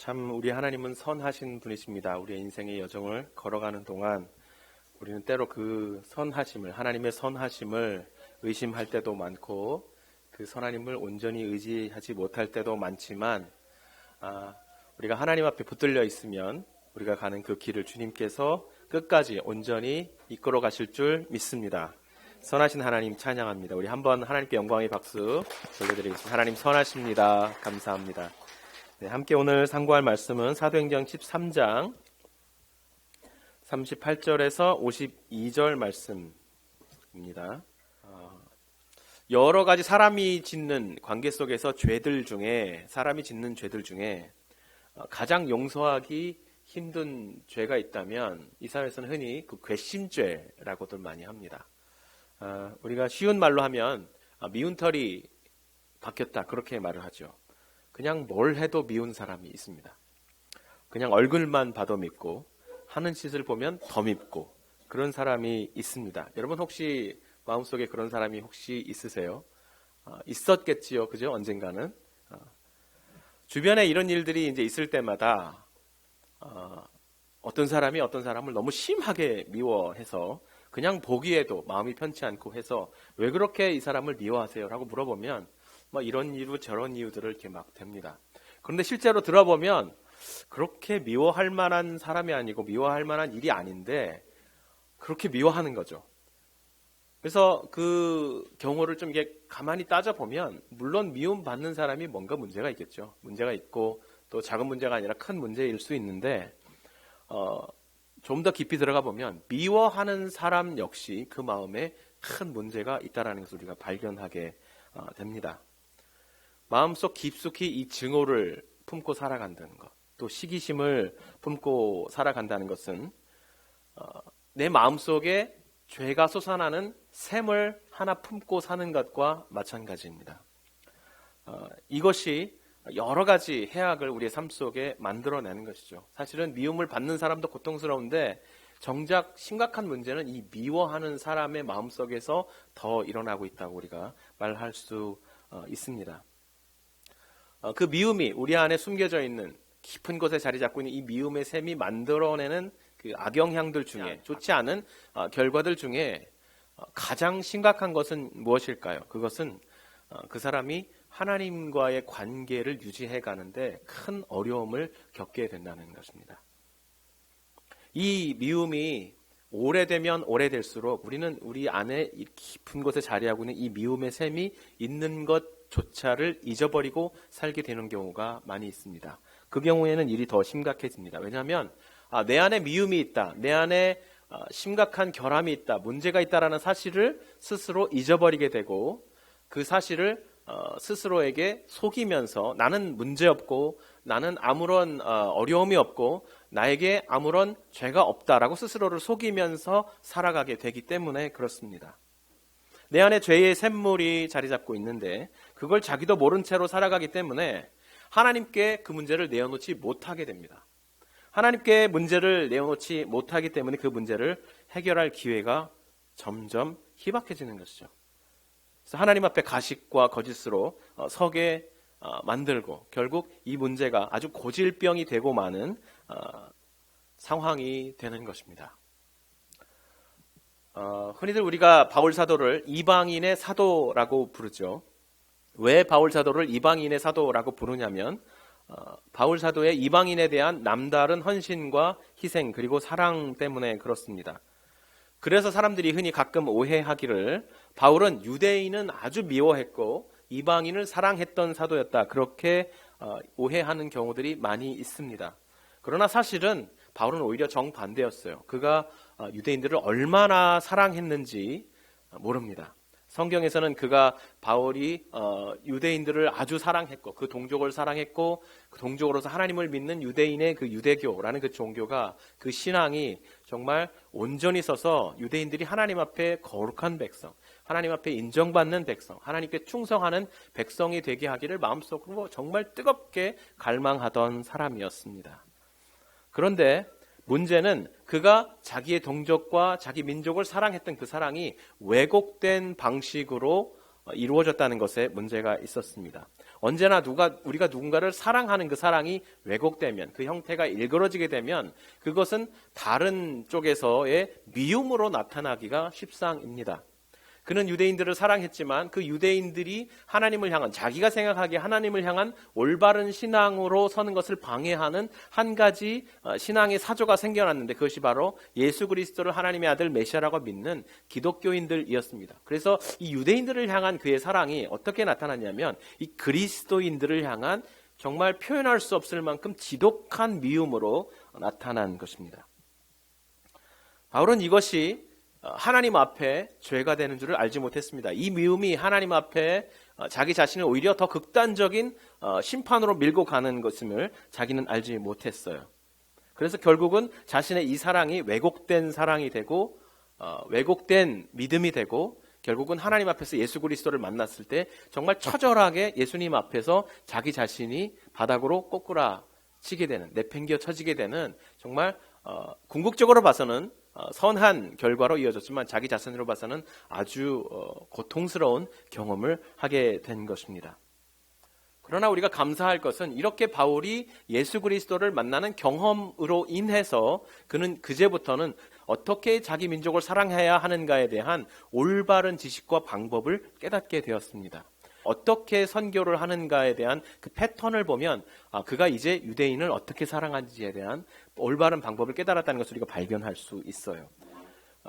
참 우리 하나님은 선하신 분이십니다. 우리의 인생의 여정을 걸어가는 동안 우리는 때로 그 선하심을, 하나님의 선하심을 의심할 때도 많고 그 선하심을 온전히 의지하지 못할 때도 많지만 우리가 하나님 앞에 붙들려 있으면 우리가 가는 그 길을 주님께서 끝까지 온전히 이끌어 가실 줄 믿습니다. 선하신 하나님 찬양합니다. 우리 한번 하나님께 영광의 박수 돌려드리겠습니다. 하나님 선하십니다. 감사합니다. 네, 함께 오늘 상고할 말씀은 사도행전 13장 38절에서 52절 말씀입니다. 여러 가지 사람이 짓는 관계 속에서 사람이 짓는 죄들 중에 가장 용서하기 힘든 죄가 있다면 이 사회에서는 흔히 그 괘씸죄라고들 많이 합니다. 우리가 쉬운 말로 하면 미운 털이 박혔다 그렇게 말을 하죠. 그냥 뭘 해도 미운 사람이 있습니다. 그냥 얼굴만 봐도 밉고 하는 짓을 보면 더 밉고 그런 사람이 있습니다. 여러분 혹시 마음속에 그런 사람이 혹시 있으세요? 있었겠지요, 그죠? 언젠가는. 주변에 이런 일들이 이제 있을 때마다 어떤 사람이 어떤 사람을 너무 심하게 미워해서 그냥 보기에도 마음이 편치 않고 해서 왜 그렇게 이 사람을 미워하세요? 라고 물어보면 뭐 이런 이유 저런 이유들을 이렇게 막 댑니다. 그런데 실제로 들어보면 그렇게 미워할 만한 사람이 아니고 미워할 만한 일이 아닌데 그렇게 미워하는 거죠. 그래서 그 경우를 좀 이게 가만히 따져보면 물론 미움 받는 사람이 뭔가 문제가 있겠죠. 문제가 있고 또 작은 문제가 아니라 큰 문제일 수 있는데 좀 더 깊이 들어가 보면 미워하는 사람 역시 그 마음에 큰 문제가 있다는 것을 우리가 발견하게 됩니다. 마음속 깊숙이 이 증오를 품고 살아간다는 것, 또 시기심을 품고 살아간다는 것은 내 마음속에 죄가 솟아나는 샘을 하나 품고 사는 것과 마찬가지입니다. 이것이 여러 가지 해악을 우리의 삶 속에 만들어내는 것이죠. 사실은 미움을 받는 사람도 고통스러운데 정작 심각한 문제는 이 미워하는 사람의 마음속에서 더 일어나고 있다고 우리가 말할 수 있습니다. 그 미움이 우리 안에 숨겨져 있는 깊은 곳에 자리 잡고 있는 이 미움의 샘이 만들어내는 그 악영향들 중에 좋지 않은 결과들 중에 가장 심각한 것은 무엇일까요? 그것은 그 사람이 하나님과의 관계를 유지해 가는데 큰 어려움을 겪게 된다는 것입니다. 이 미움이 오래되면 오래될수록 우리는 우리 안에 깊은 곳에 자리하고 있는 이 미움의 샘이 있는 것조차를 잊어버리고 살게 되는 경우가 많이 있습니다. 그 경우에는 일이 더 심각해집니다. 왜냐하면 내 안에 미움이 있다, 내 안에 심각한 결함이 있다, 문제가 있다라는 사실을 스스로 잊어버리게 되고 그 사실을 스스로에게 속이면서 나는 문제없고 나는 아무런 어려움이 없고 나에게 아무런 죄가 없다라고 스스로를 속이면서 살아가게 되기 때문에 그렇습니다. 내 안에 죄의 샘물이 자리 잡고 있는데 그걸 자기도 모른 채로 살아가기 때문에 하나님께 그 문제를 내어놓지 못하게 됩니다. 하나님께 문제를 내어놓지 못하기 때문에 그 문제를 해결할 기회가 점점 희박해지는 것이죠. 그래서 하나님 앞에 가식과 거짓으로 서게 만들고 결국 이 문제가 아주 고질병이 되고 마는 상황이 되는 것입니다. 흔히들 우리가 바울 사도를 이방인의 사도라고 부르죠. 왜 바울 사도를 이방인의 사도라고 부르냐면 바울 사도의 이방인에 대한 남다른 헌신과 희생 그리고 사랑 때문에 그렇습니다. 그래서 사람들이 흔히 가끔 오해하기를 바울은 유대인은 아주 미워했고 이방인을 사랑했던 사도였다 그렇게 오해하는 경우들이 많이 있습니다. 그러나 사실은 바울은 오히려 정반대였어요. 그가 유대인들을 얼마나 사랑했는지 모릅니다. 성경에서는 바울이 유대인들을 아주 사랑했고 그 동족을 사랑했고 그 동족으로서 하나님을 믿는 유대인의 그 유대교라는 그 종교가 그 신앙이 정말 온전히 서서 유대인들이 하나님 앞에 거룩한 백성, 하나님 앞에 인정받는 백성, 하나님께 충성하는 백성이 되게 하기를 마음속으로 정말 뜨겁게 갈망하던 사람이었습니다. 그런데 문제는 그가 자기의 동족과 자기 민족을 사랑했던 그 사랑이 왜곡된 방식으로 이루어졌다는 것에 문제가 있었습니다. 언제나 우리가 누군가를 사랑하는 그 사랑이 왜곡되면, 그 형태가 일그러지게 되면 그것은 다른 쪽에서의 미움으로 나타나기가 십상입니다. 그는 유대인들을 사랑했지만 그 유대인들이 하나님을 향한, 자기가 생각하기에 하나님을 향한 올바른 신앙으로 서는 것을 방해하는 한 가지 신앙의 사조가 생겨났는데, 그것이 바로 예수 그리스도를 하나님의 아들 메시아라고 믿는 기독교인들이었습니다. 그래서 이 유대인들을 향한 그의 사랑이 어떻게 나타났냐면, 이 그리스도인들을 향한 정말 표현할 수 없을 만큼 지독한 미움으로 나타난 것입니다. 바울은 이것이 하나님 앞에 죄가 되는 줄을 알지 못했습니다. 이 미움이 하나님 앞에 자기 자신을 오히려 더 극단적인 심판으로 밀고 가는 것임을 자기는 알지 못했어요. 그래서 결국은 자신의 이 사랑이 왜곡된 사랑이 되고 왜곡된 믿음이 되고, 결국은 하나님 앞에서 예수 그리스도를 만났을 때 정말 처절하게 예수님 앞에서 자기 자신이 바닥으로 꼬꾸라치게 되는, 내팽겨 쳐지게 되는, 정말 궁극적으로 봐서는 선한 결과로 이어졌지만 자기 자신으로 봐서는 아주 고통스러운 경험을 하게 된 것입니다. 그러나 우리가 감사할 것은, 이렇게 바울이 예수 그리스도를 만나는 경험으로 인해서 그는 그제부터는 어떻게 자기 민족을 사랑해야 하는가에 대한 올바른 지식과 방법을 깨닫게 되었습니다. 어떻게 선교를 하는가에 대한 그 패턴을 보면 그가 이제 유대인을 어떻게 사랑하는지에 대한 올바른 방법을 깨달았다는 것을 우리가 발견할 수 있어요.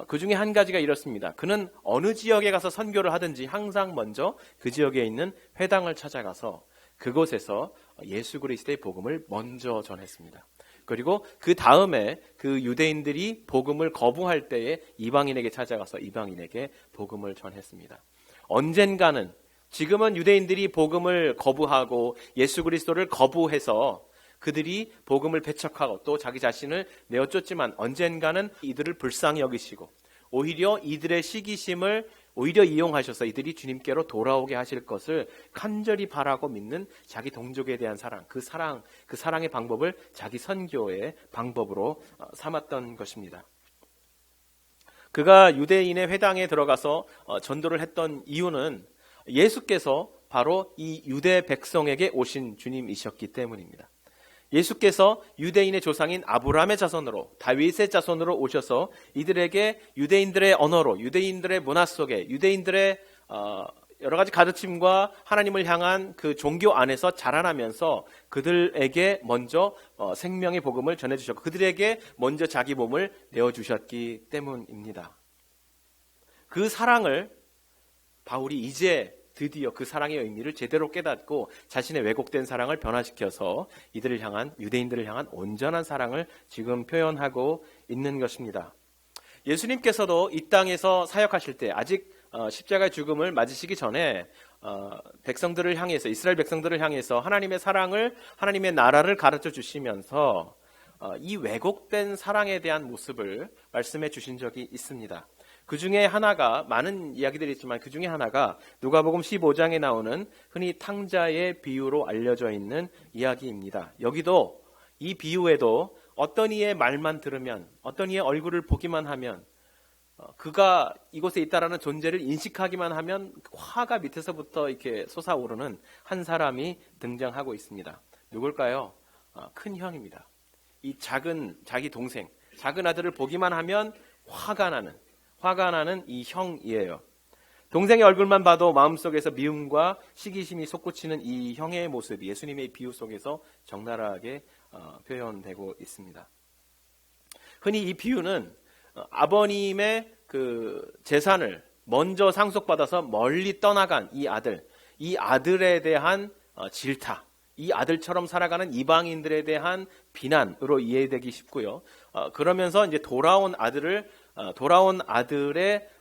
그 중에 한 가지가 이렇습니다. 그는 어느 지역에 가서 선교를 하든지 항상 먼저 그 지역에 있는 회당을 찾아가서 그곳에서 예수 그리스도의 복음을 먼저 전했습니다. 그리고 그 다음에 그 유대인들이 복음을 거부할 때에 이방인에게 찾아가서 이방인에게 복음을 전했습니다. 언젠가는, 지금은 유대인들이 복음을 거부하고 예수 그리스도를 거부해서 그들이 복음을 배척하고 또 자기 자신을 내어쫓지만, 언젠가는 이들을 불쌍히 여기시고 오히려 이들의 시기심을 오히려 이용하셔서 이들이 주님께로 돌아오게 하실 것을 간절히 바라고 믿는 자기 동족에 대한 사랑, 그 사랑의 방법을 자기 선교의 방법으로 삼았던 것입니다. 그가 유대인의 회당에 들어가서 전도를 했던 이유는 예수께서 바로 이 유대 백성에게 오신 주님이셨기 때문입니다. 예수께서 유대인의 조상인 아브라함의 자손으로, 다윗의 자손으로 오셔서 이들에게 유대인들의 언어로, 유대인들의 문화 속에, 유대인들의 여러 가지 가르침과 하나님을 향한 그 종교 안에서 자라나면서 그들에게 먼저 생명의 복음을 전해주셨고 그들에게 먼저 자기 몸을 내어주셨기 때문입니다. 그 사랑을 바울이 이제 드디어 그 사랑의 의미를 제대로 깨닫고 자신의 왜곡된 사랑을 변화시켜서 이들을 향한, 유대인들을 향한 온전한 사랑을 지금 표현하고 있는 것입니다. 예수님께서도 이 땅에서 사역하실 때, 아직 십자가의 죽음을 맞으시기 전에 백성들을 향해서, 이스라엘 백성들을 향해서 하나님의 사랑을, 하나님의 나라를 가르쳐 주시면서 이 왜곡된 사랑에 대한 모습을 말씀해 주신 적이 있습니다. 그 중에 하나가, 많은 이야기들이 있지만 그 중에 하나가 누가복음 15장에 나오는 흔히 탕자의 비유로 알려져 있는 이야기입니다. 여기도 이 비유에도 어떤 이의 말만 들으면, 어떤 이의 얼굴을 보기만 하면, 그가 이곳에 있다라는 존재를 인식하기만 하면 화가 밑에서부터 이렇게 솟아오르는 한 사람이 등장하고 있습니다. 누굴까요? 큰 형입니다. 이 자기 동생, 작은 아들을 보기만 하면 화가 나는 이 형이에요. 동생의 얼굴만 봐도 마음속에서 미움과 시기심이 솟구치는 이 형의 모습이 예수님의 비유 속에서 적나라하게 표현되고 있습니다. 흔히 이 비유는 아버님의 그 재산을 먼저 상속받아서 멀리 떠나간 이 아들에 대한 질타, 이 아들처럼 살아가는 이방인들에 대한 비난으로 이해되기 쉽고요. 그러면서 이제 돌아온 아들의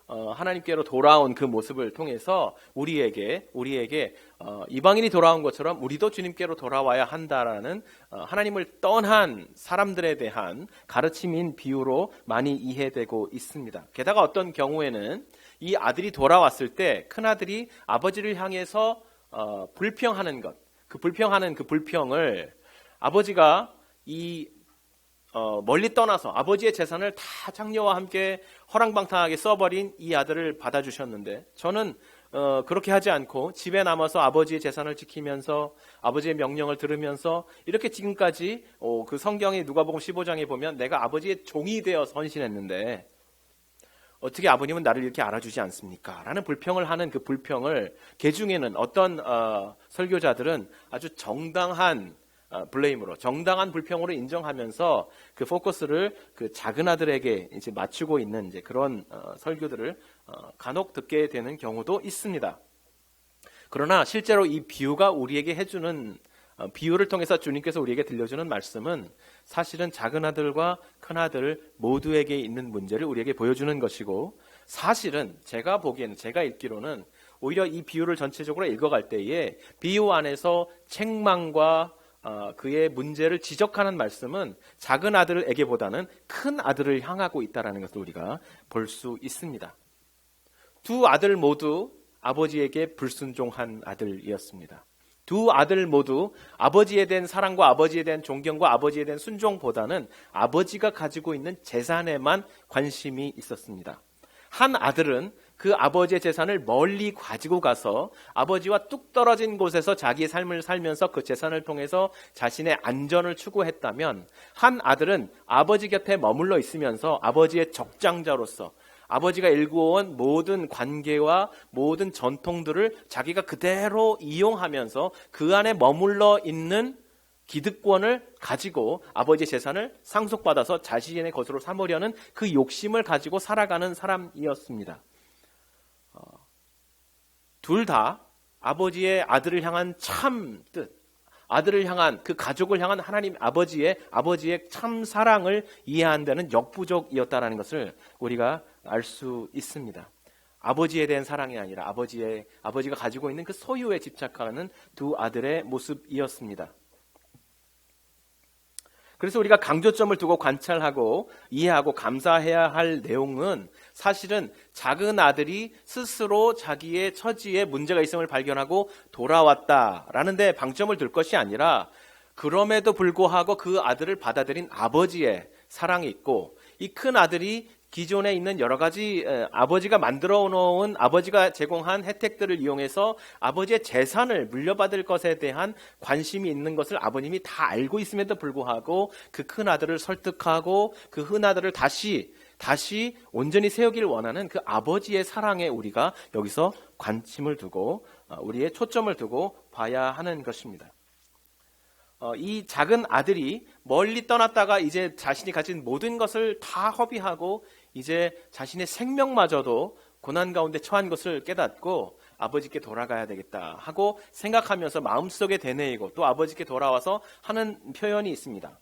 하나님께로 돌아온 그 모습을 통해서 우리에게 이방인이 돌아온 것처럼 우리도 주님께로 돌아와야 한다라는 하나님을 떠난 사람들에 대한 가르침인 비유로 많이 이해되고 있습니다. 게다가 어떤 경우에는 이 아들이 돌아왔을 때 큰아들이 아버지를 향해서 불평하는 것, 그 불평을 아버지가 멀리 떠나서 아버지의 재산을 다 장녀와 함께 허랑방탕하게 써버린 이 아들을 받아주셨는데, 저는 그렇게 하지 않고 집에 남아서 아버지의 재산을 지키면서 아버지의 명령을 들으면서 이렇게 지금까지 그 성경의 누가복음 15장에 보면 내가 아버지의 종이 되어 헌신했는데 어떻게 아버님은 나를 이렇게 알아주지 않습니까? 라는 불평을 하는 그 불평을 개중에는 어떤 설교자들은 아주 정당한 블레임으로 정당한 불평으로 인정하면서 그 포커스를 그 작은 아들에게 이제 맞추고 있는 이제 그런 설교들을 간혹 듣게 되는 경우도 있습니다. 그러나 실제로 이 비유가 우리에게 해주는 비유를 통해서 주님께서 우리에게 들려주는 말씀은 사실은 작은 아들과 큰 아들 모두에게 있는 문제를 우리에게 보여주는 것이고, 사실은 제가 보기에는, 제가 읽기로는 오히려 이 비유를 전체적으로 읽어갈 때에 비유 안에서 책망과 그의 문제를 지적하는 말씀은 작은 아들에게보다는 큰 아들을 향하고 있다는 것을 우리가 볼 수 있습니다. 두 아들 모두 아버지에게 불순종한 아들이었습니다. 두 아들 모두 아버지에 대한 사랑과 아버지에 대한 존경과 아버지에 대한 순종보다는 아버지가 가지고 있는 재산에만 관심이 있었습니다. 한 아들은 그 아버지의 재산을 멀리 가지고 가서 아버지와 뚝 떨어진 곳에서 자기의 삶을 살면서 그 재산을 통해서 자신의 안전을 추구했다면, 한 아들은 아버지 곁에 머물러 있으면서 아버지의 적장자로서 아버지가 일구어온 모든 관계와 모든 전통들을 자기가 그대로 이용하면서 그 안에 머물러 있는 기득권을 가지고 아버지의 재산을 상속받아서 자신의 것으로 삼으려는 그 욕심을 가지고 살아가는 사람이었습니다. 둘 다 아버지의 아들을 향한 참 뜻, 아들을 향한 그 가족을 향한 하나님 아버지의 참 사랑을 이해한다는 역부족이었다는 것을 우리가 알 수 있습니다. 아버지에 대한 사랑이 아니라 아버지가 가지고 있는 그 소유에 집착하는 두 아들의 모습이었습니다. 그래서 우리가 강조점을 두고 관찰하고 이해하고 감사해야 할 내용은 사실은 작은 아들이 스스로 자기의 처지에 문제가 있음을 발견하고 돌아왔다라는 데 방점을 둘 것이 아니라, 그럼에도 불구하고 그 아들을 받아들인 아버지의 사랑이 있고, 이 큰 아들이 기존에 있는 여러 가지 아버지가 만들어 놓은, 아버지가 제공한 혜택들을 이용해서 아버지의 재산을 물려받을 것에 대한 관심이 있는 것을 아버님이 다 알고 있음에도 불구하고 그 큰 아들을 설득하고 그 큰 아들을 다시 온전히 세우기를 원하는 그 아버지의 사랑에 우리가 여기서 관심을 두고 우리의 초점을 두고 봐야 하는 것입니다. 이 작은 아들이 멀리 떠났다가 이제 자신이 가진 모든 것을 다 허비하고 이제 자신의 생명마저도 고난 가운데 처한 것을 깨닫고 아버지께 돌아가야 되겠다 하고 생각하면서 마음속에 되뇌이고 또 아버지께 돌아와서 하는 표현이 있습니다.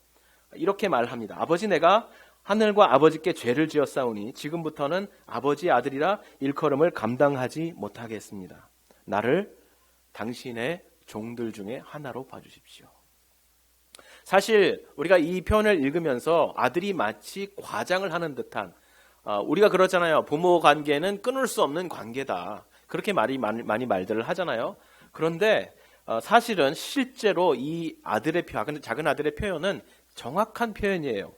이렇게 말합니다. 아버지, 내가 하늘과 아버지께 죄를 지었사오니 지금부터는 아버지의 아들이라 일컬음을 감당하지 못하겠습니다. 나를 당신의 종들 중에 하나로 봐주십시오. 사실 우리가 이 표현을 읽으면서 아들이 마치 과장을 하는 듯한, 우리가 그러잖아요. 부모 관계는 끊을 수 없는 관계다. 그렇게 많이 말들을 하잖아요. 그런데 사실은 실제로 이 작은 아들의 표현은 정확한 표현이에요.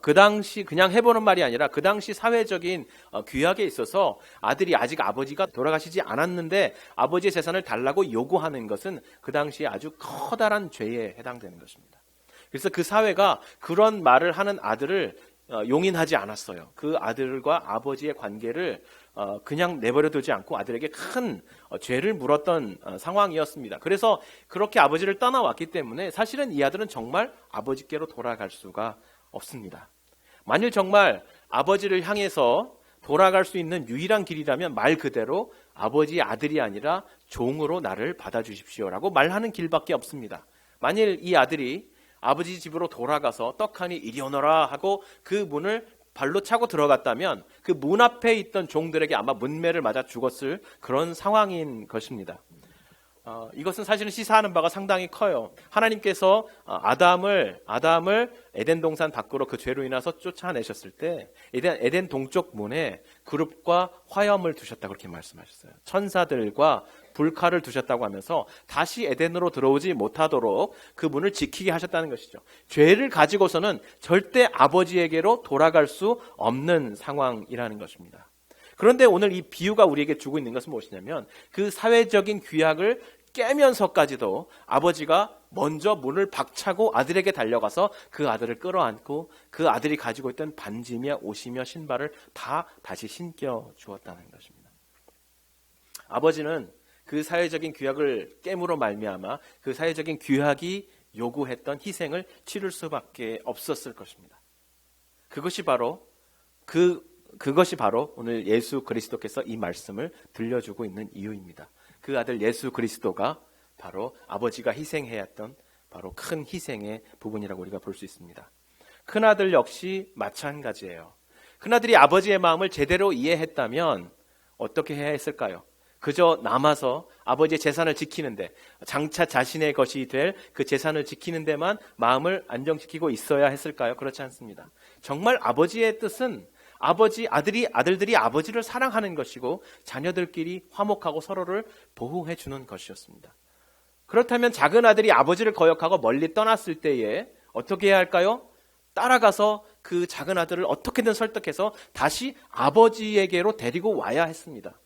그 당시 그냥 해보는 말이 아니라 그 당시 사회적인 규약에 있어서 아들이 아직 아버지가 돌아가시지 않았는데 아버지의 재산을 달라고 요구하는 것은 그 당시에 아주 커다란 죄에 해당되는 것입니다. 그래서 그 사회가 그런 말을 하는 아들을 용인하지 않았어요. 그 아들과 아버지의 관계를 그냥 내버려 두지 않고 아들에게 큰 죄를 물었던 상황이었습니다. 그래서 그렇게 아버지를 떠나왔기 때문에 사실은 이 아들은 정말 아버지께로 돌아갈 수가 없습니다. 만일 정말 아버지를 향해서 돌아갈 수 있는 유일한 길이라면 말 그대로 아버지의 아들이 아니라 종으로 나를 받아주십시오라고 말하는 길밖에 없습니다. 만일 이 아들이 아버지 집으로 돌아가서 떡하니 이리 오너라 하고 그 문을 발로 차고 들어갔다면 그 문 앞에 있던 종들에게 아마 문매를 맞아 죽었을 그런 상황인 것입니다. 이것은 사실은 시사하는 바가 상당히 커요. 하나님께서 아담을 에덴 동산 밖으로 그 죄로 인해서 쫓아내셨을 때 에덴 동쪽 문에 그룹과 화염을 두셨다고 그렇게 말씀하셨어요. 천사들과 불칼을 두셨다고 하면서 다시 에덴으로 들어오지 못하도록 그 문을 지키게 하셨다는 것이죠. 죄를 가지고서는 절대 아버지에게로 돌아갈 수 없는 상황이라는 것입니다. 그런데 오늘 이 비유가 우리에게 주고 있는 것은 무엇이냐면 그 사회적인 규약을 깨면서까지도 아버지가 먼저 문을 박차고 아들에게 달려가서 그 아들을 끌어안고 그 아들이 가지고 있던 반지며 옷이며 신발을 다 다시 신겨 주었다는 것입니다. 아버지는 그 사회적인 규약을 깨므로 말미암아 그 사회적인 규약이 요구했던 희생을 치를 수밖에 없었을 것입니다. 그것이 바로 오늘 예수 그리스도께서 이 말씀을 들려주고 있는 이유입니다. 그 아들 예수 그리스도가 바로 아버지가 희생해야 했던 바로 큰 희생의 부분이라고 우리가 볼 수 있습니다. 큰아들 역시 마찬가지예요. 큰아들이 아버지의 마음을 제대로 이해했다면 어떻게 해야 했을까요? 그저 남아서 아버지의 재산을 지키는데, 장차 자신의 것이 될 그 재산을 지키는 데만 마음을 안정시키고 있어야 했을까요? 그렇지 않습니다. 정말 아버지의 뜻은 아들들이 아버지를 사랑하는 것이고 자녀들끼리 화목하고 서로를 보호해 주는 것이었습니다. 그렇다면 작은 아들이 아버지를 거역하고 멀리 떠났을 때에 어떻게 해야 할까요? 따라가서 그 작은 아들을 어떻게든 설득해서 다시 아버지에게로 데리고 와야 했습니다.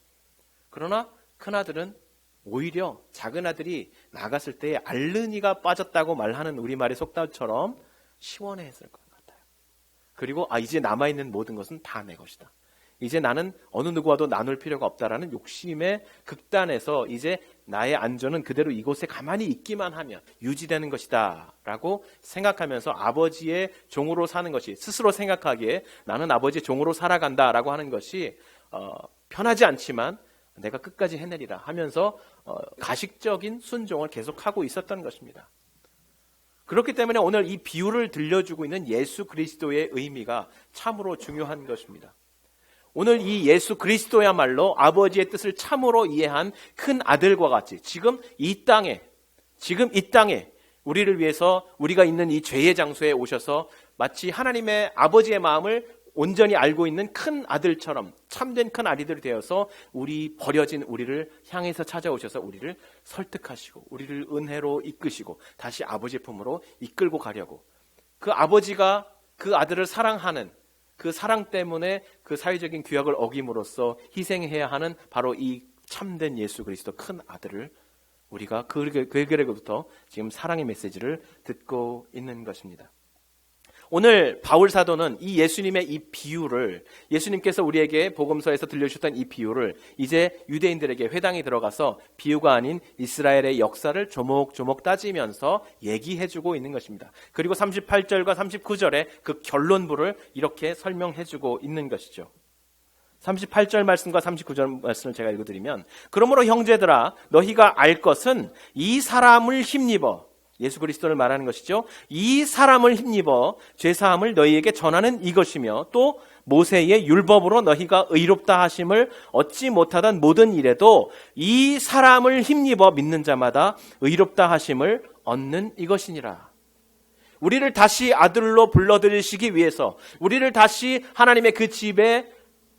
그러나 큰아들은 오히려 작은 아들이 나갔을 때에 앓는이가 빠졌다고 말하는 우리말의 속담처럼 시원해했을 것 같아요. 그리고 이제 남아있는 모든 것은 다 내 것이다. 이제 나는 어느 누구와도 나눌 필요가 없다라는 욕심의 극단에서 이제 나의 안전은 그대로 이곳에 가만히 있기만 하면 유지되는 것이다 라고 생각하면서 아버지의 종으로 사는 것이, 스스로 생각하기에 나는 아버지의 종으로 살아간다 라고 하는 것이 편하지 않지만 내가 끝까지 해내리라 하면서 가식적인 순종을 계속하고 있었던 것입니다. 그렇기 때문에 오늘 이 비유를 들려주고 있는 예수 그리스도의 의미가 참으로 중요한 것입니다. 오늘 이 예수 그리스도야말로 아버지의 뜻을 참으로 이해한 큰 아들과 같이 지금 이 땅에 우리를 위해서 우리가 있는 이 죄의 장소에 오셔서 마치 하나님의 아버지의 마음을 온전히 알고 있는 큰 아들처럼 참된 큰 아들이 되어서 버려진 우리를 향해서 찾아오셔서 우리를 설득하시고 우리를 은혜로 이끄시고 다시 아버지 품으로 이끌고 가려고, 그 아버지가 그 아들을 사랑하는 그 사랑 때문에 그 사회적인 규약을 어김으로써 희생해야 하는 바로 이 참된 예수 그리스도 큰 아들을 우리가 그에게로부터 지금 사랑의 메시지를 듣고 있는 것입니다. 오늘 바울 사도는 이 예수님의 이 비유를, 예수님께서 우리에게 복음서에서 들려주셨던 이 비유를 이제 유대인들에게 회당에 들어가서 비유가 아닌 이스라엘의 역사를 조목조목 따지면서 얘기해주고 있는 것입니다. 그리고 38절과 39절에 그 결론부를 이렇게 설명해주고 있는 것이죠. 38절 말씀과 39절 말씀을 제가 읽어드리면, 그러므로 형제들아 너희가 알 것은 이 사람을 힘입어, 예수 그리스도를 말하는 것이죠. 이 사람을 힘입어 죄사함을 너희에게 전하는 이것이며, 또 모세의 율법으로 너희가 의롭다 하심을 얻지 못하던 모든 일에도 이 사람을 힘입어 믿는 자마다 의롭다 하심을 얻는 이것이니라. 우리를 다시 아들로 불러들이시기 위해서, 우리를 다시 하나님의 그 집에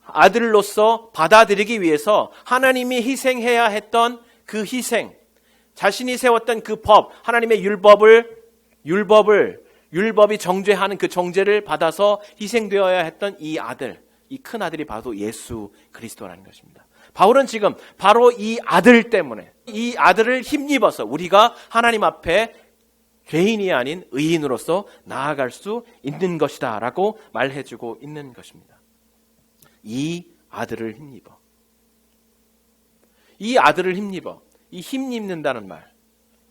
아들로서 받아들이기 위해서 하나님이 희생해야 했던 그 희생, 자신이 세웠던 그 법, 하나님의 율법이 정죄하는 그 정죄를 받아서 희생되어야 했던 이 아들, 이 큰 아들이 바로 예수 그리스도라는 것입니다. 바울은 지금 바로 이 아들 때문에, 이 아들을 힘입어서 우리가 하나님 앞에 죄인이 아닌 의인으로서 나아갈 수 있는 것이다 라고 말해주고 있는 것입니다. 이 아들을 힘입어. 이 아들을 힘입어. 이 힘입는다는 말,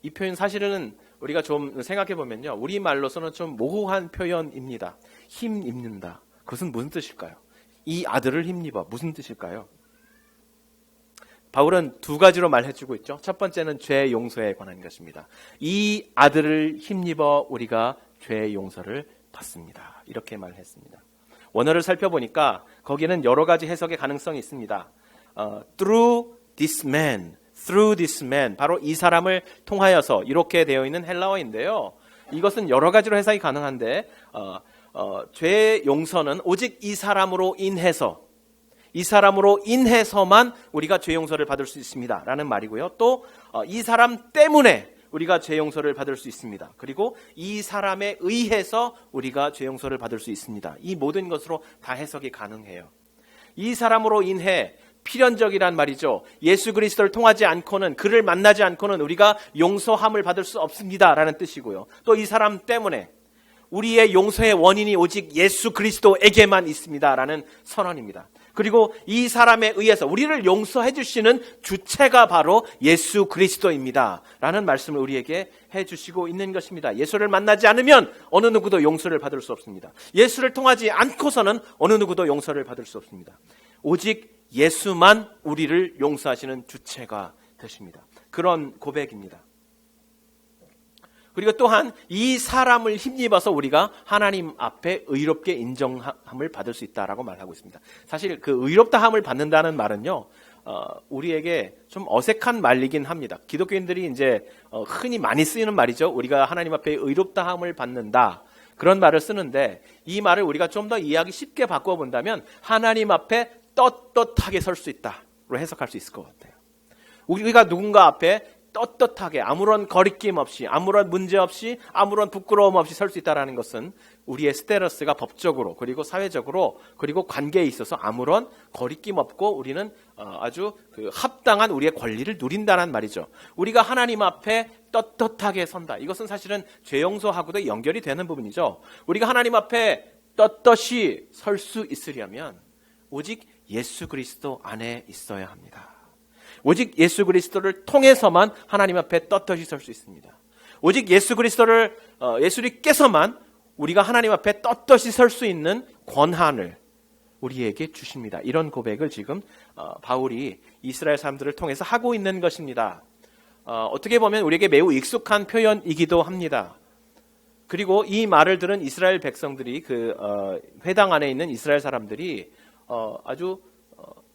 이 표현 사실은 우리가 좀 생각해보면요, 우리말로서는 좀 모호한 표현입니다. 힘입는다. 그것은 무슨 뜻일까요? 이 아들을 힘입어. 무슨 뜻일까요? 바울은 두 가지로 말해주고 있죠. 첫 번째는 죄 용서에 관한 것입니다. 이 아들을 힘입어 우리가 죄 용서를 받습니다. 이렇게 말했습니다. 원어를 살펴보니까 거기는 여러 가지 해석의 가능성이 있습니다. Through this man, 바로 이 사람을 통하여서 이렇게 되어 있는 헬라어인데요. 이것은 여러 가지로 해석이 가능한데 죄 용서는 오직 이 사람으로 인해서만 우리가 죄 용서를 받을 수 있습니다 라는 말이고요. 또 이 사람 때문에 우리가 죄 용서를 받을 수 있습니다. 그리고 이 사람에 의해서 우리가 죄 용서를 받을 수 있습니다. 이 모든 것으로 다 해석이 가능해요. 이 사람으로 인해 필연적이란 말이죠. 예수 그리스도를 통하지 않고는, 그를 만나지 않고는 우리가 용서함을 받을 수 없습니다라는 뜻이고요. 또 이 사람 때문에 우리의 용서의 원인이 오직 예수 그리스도에게만 있습니다라는 선언입니다. 그리고 이 사람에 의해서 우리를 용서해 주시는 주체가 바로 예수 그리스도입니다 라는 말씀을 우리에게 해주시고 있는 것입니다. 예수를 만나지 않으면 어느 누구도 용서를 받을 수 없습니다. 예수를 통하지 않고서는 어느 누구도 용서를 받을 수 없습니다. 오직 예수만 우리를 용서하시는 주체가 되십니다. 그런 고백입니다. 그리고 또한 이 사람을 힘입어서 우리가 하나님 앞에 의롭게 인정함을 받을 수 있다라고 말하고 있습니다. 사실 그 의롭다함을 받는다는 말은요, 우리에게 좀 어색한 말이긴 합니다. 기독교인들이 이제 흔히 많이 쓰이는 말이죠. 우리가 하나님 앞에 의롭다함을 받는다. 그런 말을 쓰는데 이 말을 우리가 좀 더 이해하기 쉽게 바꿔본다면 하나님 앞에 떳떳하게 설 수 있다로 해석할 수 있을 것 같아요. 우리가 누군가 앞에 떳떳하게 아무런 거리낌 없이, 아무런 문제 없이, 아무런 부끄러움 없이 설 수 있다는 것은 우리의 스테러스가 법적으로 그리고 사회적으로 그리고 관계에 있어서 아무런 거리낌 없고 우리는 아주 그 합당한 우리의 권리를 누린다는 말이죠. 우리가 하나님 앞에 떳떳하게 선다. 이것은 사실은 죄 용서하고도 연결이 되는 부분이죠. 우리가 하나님 앞에 떳떳이 설 수 있으려면 오직 예수 그리스도 안에 있어야 합니다. 오직 예수 그리스도를 통해서만 하나님 앞에 떳떳이 설 수 있습니다. 오직 예수님께서만 우리가 하나님 앞에 떳떳이 설 수 있는 권한을 우리에게 주십니다. 이런 고백을 지금 바울이 이스라엘 사람들을 통해서 하고 있는 것입니다. 어떻게 보면 우리에게 매우 익숙한 표현이기도 합니다. 그리고 이 말을 들은 이스라엘 백성들이 그 회당 안에 있는 이스라엘 사람들이 아주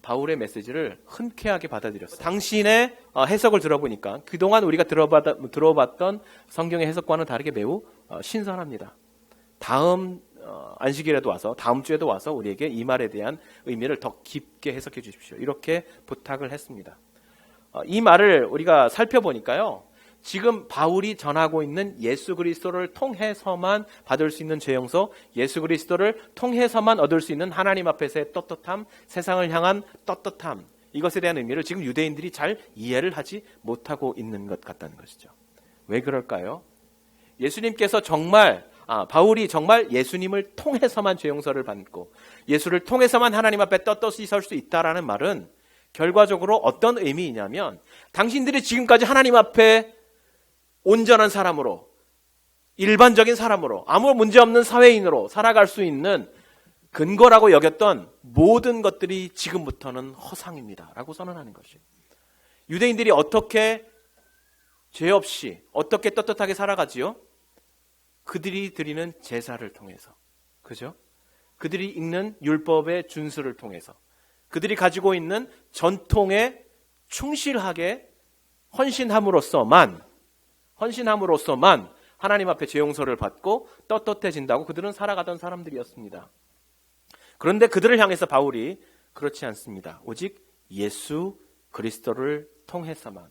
바울의 메시지를 흔쾌하게 받아들였어요. 당신의 해석을 들어보니까 그동안 우리가 들어봤던 성경의 해석과는 다르게 매우 신선합니다. 다음 안식일에도 와서, 다음 주에도 와서 우리에게 이 말에 대한 의미를 더 깊게 해석해 주십시오. 이렇게 부탁을 했습니다. 이 말을 우리가 살펴보니까요, 지금 바울이 전하고 있는 예수 그리스도를 통해서만 받을 수 있는 죄 용서, 예수 그리스도를 통해서만 얻을 수 있는 하나님 앞에서의 떳떳함, 세상을 향한 떳떳함, 이것에 대한 의미를 지금 유대인들이 잘 이해를 하지 못하고 있는 것 같다는 것이죠. 왜 그럴까요? 예수님께서 바울이 정말 예수님을 통해서만 죄 용서를 받고 예수를 통해서만 하나님 앞에 떳떳이 설 수 있다라는 말은 결과적으로 어떤 의미이냐면, 당신들이 지금까지 하나님 앞에 온전한 사람으로, 일반적인 사람으로, 아무 문제 없는 사회인으로 살아갈 수 있는 근거라고 여겼던 모든 것들이 지금부터는 허상입니다 라고 선언하는 것이에요. 유대인들이 어떻게 죄 없이 어떻게 떳떳하게 살아가지요? 그들이 드리는 제사를 통해서, 그죠? 그들이 읽는 율법의 준수를 통해서, 그들이 가지고 있는 전통에 충실하게 헌신함으로써만 하나님 앞에 죄 용서를 받고 떳떳해진다고 그들은 살아가던 사람들이었습니다. 그런데 그들을 향해서 바울이 그렇지 않습니다. 오직 예수 그리스도를 통해서만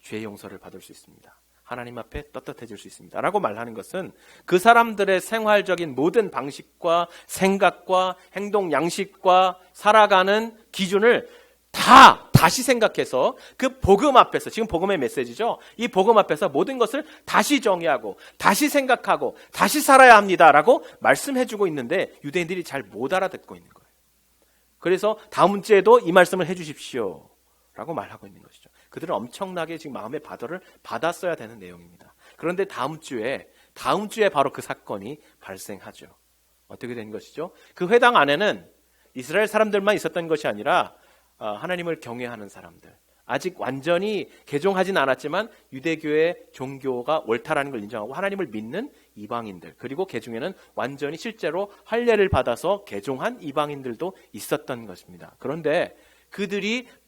죄 용서를 받을 수 있습니다. 하나님 앞에 떳떳해질 수 있습니다 라고 말하는 것은 그 사람들의 생활적인 모든 방식과 생각과 행동 양식과 살아가는 기준을 다시 생각해서 그 복음 앞에서, 지금 복음의 메시지죠, 이 복음 앞에서 모든 것을 다시 정의하고 다시 생각하고 다시 살아야 합니다라고 말씀해주고 있는데 유대인들이 잘 못 알아듣고 있는 거예요. 그래서 다음 주에도 이 말씀을 해주십시오 라고 말하고 있는 것이죠. 그들은 엄청나게 지금 마음의 바더를 받았어야 되는 내용입니다. 그런데 다음 주에 바로 그 사건이 발생하죠. 어떻게 된 것이죠? 그 회당 안에는 이스라엘 사람들만 있었던 것이 아니라 하나님을 경외하는 사람들, 아직 완전히 개종하진 않았지만 유대교의 종교가 옳다라는 걸 인정하고 하나님을 믿는 이방인들, 그리고 그 중에는 완전히 실제로 할례를 받아서 개종한 이방인들도 있었던 것입니다. 그런데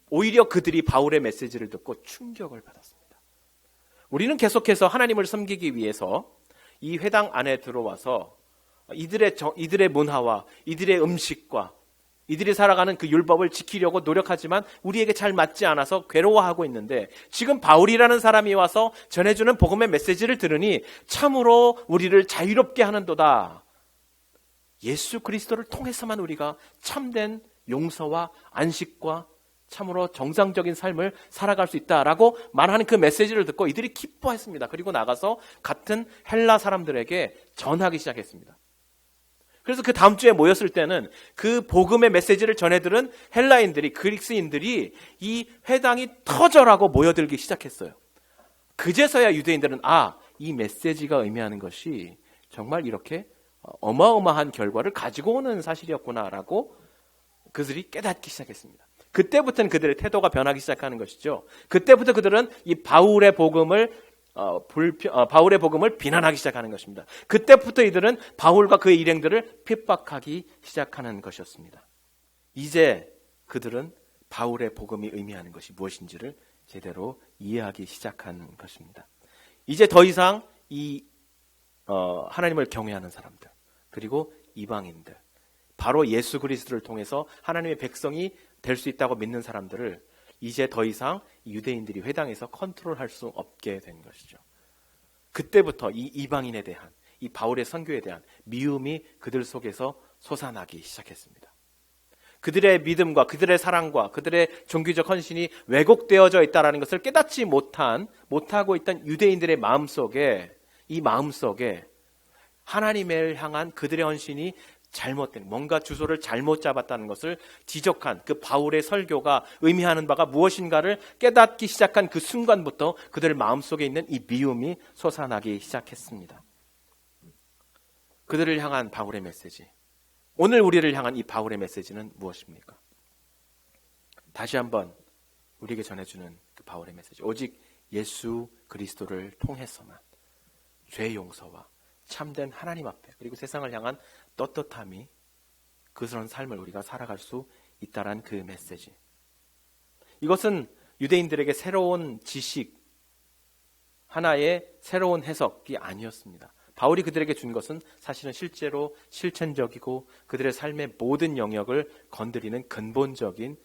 오히려 그들이 바울의 메시지를 듣고 충격을 받았습니다. 우리는 계속해서 하나님을 섬기기 위해서 이 회당 안에 들어와서 이들의 문화와 이들의 음식과 이들이 살아가는 그 율법을 지키려고 노력하지만 우리에게 잘 맞지 않아서 괴로워하고 있는데, 지금 바울이라는 사람이 와서 전해주는 복음의 메시지를 들으니 참으로 우리를 자유롭게 하는도다. 예수 그리스도를 통해서만 우리가 참된 용서와 안식과 참으로 정상적인 삶을 살아갈 수 있다라고 말하는 그 메시지를 듣고 이들이 기뻐했습니다. 그리고 나가서 같은 헬라 사람들에게 전하기 시작했습니다. 그래서 그 다음 주에 모였을 때는 그 복음의 메시지를 전해들은 헬라인들이, 그리스인들이 이 회당이 터져라고 모여들기 시작했어요. 그제서야 유대인들은 이 메시지가 의미하는 것이 정말 이렇게 어마어마한 결과를 가지고 오는 사실이었구나라고 그들이 깨닫기 시작했습니다. 그때부터는 그들의 태도가 변하기 시작하는 것이죠. 그때부터 그들은 이 바울의 복음을 비난하기 시작하는 것입니다. 그때부터 이들은 바울과 그의 일행들을 핍박하기 시작하는 것이었습니다. 이제 그들은 바울의 복음이 의미하는 것이 무엇인지를 제대로 이해하기 시작하는 것입니다. 이제 더 이상 하나님을 경외하는 사람들, 그리고 이방인들, 바로 예수 그리스도를 통해서 하나님의 백성이 될 수 있다고 믿는 사람들을 이제 더 이상 유대인들이 회당에서 컨트롤할 수 없게 된 것이죠. 그때부터 이 이방인에 대한, 이 바울의 선교에 대한 미움이 그들 속에서 솟아나기 시작했습니다. 그들의 믿음과 그들의 사랑과 그들의 종교적 헌신이 왜곡되어져 있다는 것을 깨닫지 못하고 있던 유대인들의 마음속에, 이 마음속에 하나님을 향한 그들의 헌신이 잘못된, 뭔가 주소를 잘못 잡았다는 것을 지적한 그 바울의 설교가 의미하는 바가 무엇인가를 깨닫기 시작한 그 순간부터 그들 마음속에 있는 이 미움이 솟아나기 시작했습니다. 그들을 향한 바울의 메시지, 오늘 우리를 향한 이 바울의 메시지는 무엇입니까? 다시 한번 우리에게 전해주는 그 바울의 메시지, 오직 예수 그리스도를 통해서만 죄 용서와 참된 하나님 앞에, 그리고 세상을 향한 떳떳함이, 그런 삶을 우리가 살아갈 수 있다란 그 메시지. 이것은 유대인들에게 새로운 지식, 하나의 새로운 해석이 아니었습니다. 바울이 그들에게 준 것은 사실은 실제로 실천적이고 그들의 삶의 모든 영역을 건드리는 근본적인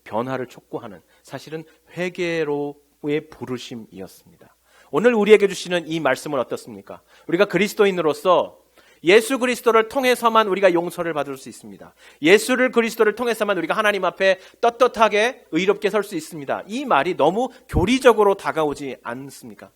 변화를 촉구하는, 사실은 회개로의 부르심이었습니다. 오늘 우리에게 주시는 이 말씀은 어떻습니까? 우리가 그리스도인으로서 예수 그리스도를 통해서만 우리가 용서를 받을 수 있습니다. 예수를 그리스도를 통해서만 우리가 하나님 앞에 떳떳하게 의롭게 설 수 있습니다. 이 말이 너무 교리적으로 다가오지 않습니까?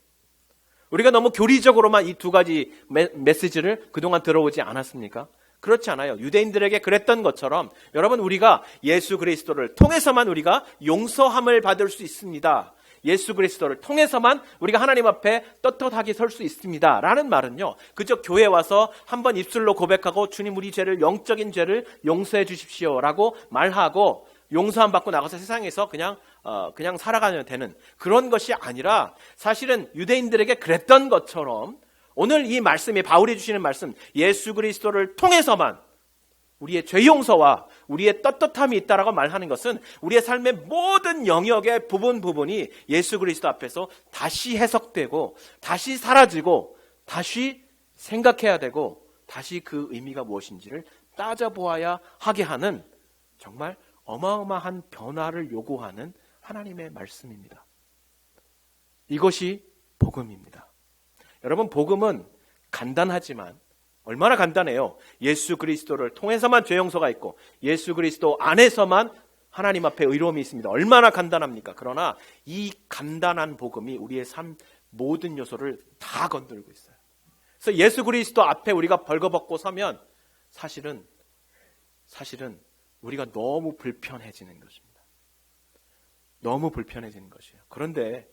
우리가 너무 교리적으로만 이 두 가지 메시지를 그동안 들어오지 않았습니까? 그렇지 않아요. 유대인들에게 그랬던 것처럼 여러분, 우리가 예수 그리스도를 통해서만 우리가 용서함을 받을 수 있습니다. 예수 그리스도를 통해서만 우리가 하나님 앞에 떳떳하게 설 수 있습니다 라는 말은요, 그저 교회 와서 한번 입술로 고백하고 주님 우리 죄를, 영적인 죄를 용서해 주십시오 라고 말하고 용서함 받고 나가서 세상에서 그냥 살아가면 되는 그런 것이 아니라, 사실은 유대인들에게 그랬던 것처럼 오늘 이 말씀이, 바울이 주시는 말씀, 예수 그리스도를 통해서만 우리의 죄 용서와 우리의 떳떳함이 있다라고 말하는 것은 우리의 삶의 모든 영역의 부분이 예수 그리스도 앞에서 다시 해석되고 다시 사라지고 다시 생각해야 되고 다시 그 의미가 무엇인지를 따져보아야 하게 하는, 정말 어마어마한 변화를 요구하는 하나님의 말씀입니다. 이것이 복음입니다. 여러분, 복음은 간단하지만, 얼마나 간단해요. 예수 그리스도를 통해서만 죄 용서가 있고 예수 그리스도 안에서만 하나님 앞에 의로움이 있습니다. 얼마나 간단합니까? 그러나 이 간단한 복음이 우리의 삶 모든 요소를 다 건들고 있어요. 그래서 예수 그리스도 앞에 우리가 벌거벗고 서면 사실은 우리가 너무 불편해지는 것입니다. 너무 불편해지는 것이에요. 그런데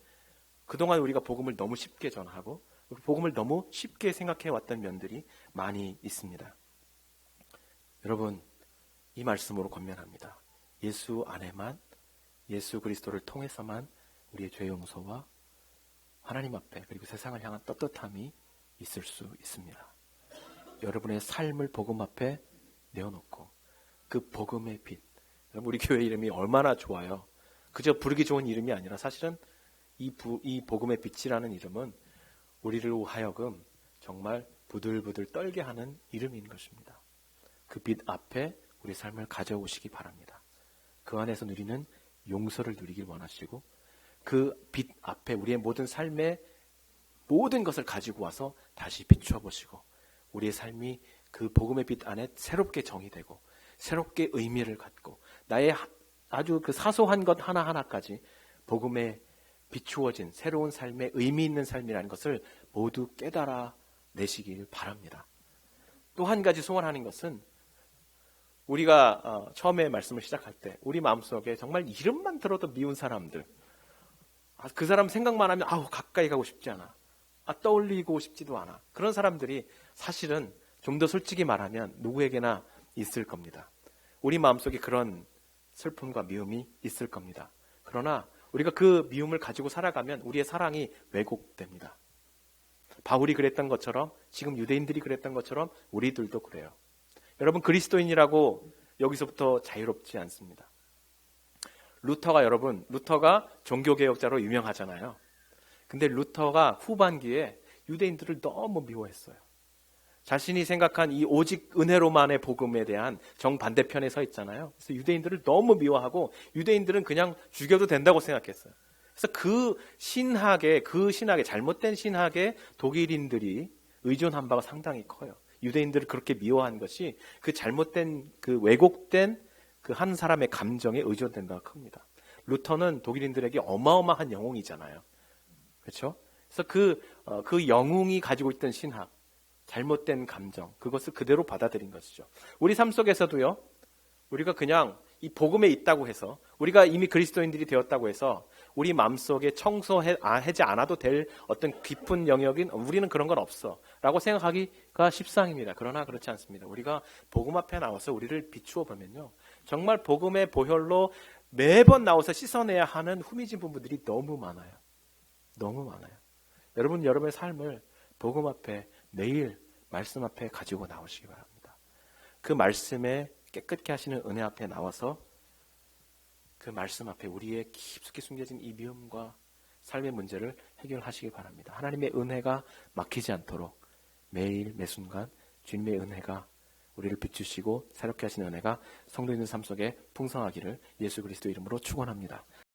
그동안 우리가 복음을 너무 쉽게 전하고 복음을 너무 쉽게 생각해 왔던 면들이 많이 있습니다. 여러분, 이 말씀으로 권면합니다. 예수 안에만, 예수 그리스도를 통해서만 우리의 죄 용서와 하나님 앞에, 그리고 세상을 향한 떳떳함이 있을 수 있습니다. 여러분의 삶을 복음 앞에 내어놓고 그 복음의 빛, 우리 교회 이름이 얼마나 좋아요. 그저 부르기 좋은 이름이 아니라 사실은 이 복음의 빛이라는 이름은 우리를 하여금 정말 부들부들 떨게 하는 이름인 것입니다. 그 빛 앞에 우리 삶을 가져오시기 바랍니다. 그 안에서 누리는 용서를 누리길 원하시고, 그 빛 앞에 우리의 모든 삶의 모든 것을 가지고 와서 다시 비추어 보시고, 우리의 삶이 그 복음의 빛 안에 새롭게 정의되고 새롭게 의미를 갖고 나의 아주 그 사소한 것 하나하나까지 복음에 비추어진 새로운 삶의 의미 있는 삶이라는 것을 모두 깨달아 내시길 바랍니다. 또 한 가지 소원하는 것은 우리가 처음에 말씀을 시작할 때 우리 마음속에 정말 이름만 들어도 미운 사람들, 그 사람 생각만 하면 가까이 가고 싶지 않아, 떠올리고 싶지도 않아, 그런 사람들이 사실은 좀 더 솔직히 말하면 누구에게나 있을 겁니다. 우리 마음속에 그런 슬픔과 미움이 있을 겁니다. 그러나 우리가 그 미움을 가지고 살아가면 우리의 사랑이 왜곡됩니다. 바울이 그랬던 것처럼, 지금 유대인들이 그랬던 것처럼 우리들도 그래요. 여러분, 그리스도인이라고 여기서부터 자유롭지 않습니다. 루터가 종교개혁자로 유명하잖아요. 근데 루터가 후반기에 유대인들을 너무 미워했어요. 자신이 생각한 이 오직 은혜로만의 복음에 대한 정반대편에 서 있잖아요. 그래서 유대인들을 너무 미워하고 유대인들은 그냥 죽여도 된다고 생각했어요. 그래서 그 신학의 잘못된 신학에 독일인들이 의존한 바가 상당히 커요. 유대인들을 그렇게 미워한 것이 그 잘못된, 그 왜곡된 그 한 사람의 감정에 의존된 바가 큽니다. 루터는 독일인들에게 어마어마한 영웅이잖아요. 그렇죠? 그래서 그 영웅이 가지고 있던 신학, 잘못된 감정, 그것을 그대로 받아들인 것이죠. 우리 삶 속에서도요, 우리가 그냥 이 복음에 있다고 해서, 우리가 이미 그리스도인들이 되었다고 해서 우리 마음속에 청소하지 않아도 될 어떤 깊은 영역인 우리는 그런 건 없어 라고 생각하기가 십상입니다. 그러나 그렇지 않습니다. 우리가 복음 앞에 나와서 우리를 비추어 보면요, 정말 복음의 보혈로 매번 나와서 씻어내야 하는 후미진 부분들이 너무 많아요. 너무 많아요. 여러분의 삶을 복음 앞에 매일 말씀 앞에 가지고 나오시기 바랍니다. 그 말씀에 깨끗게 하시는 은혜 앞에 나와서 그 말씀 앞에 우리의 깊숙이 숨겨진 이 미움과 삶의 문제를 해결하시기 바랍니다. 하나님의 은혜가 막히지 않도록 매일 매순간 주님의 은혜가 우리를 비추시고 새롭게 하시는 은혜가 성도 있는 삶 속에 풍성하기를 예수 그리스도 이름으로 축원합니다.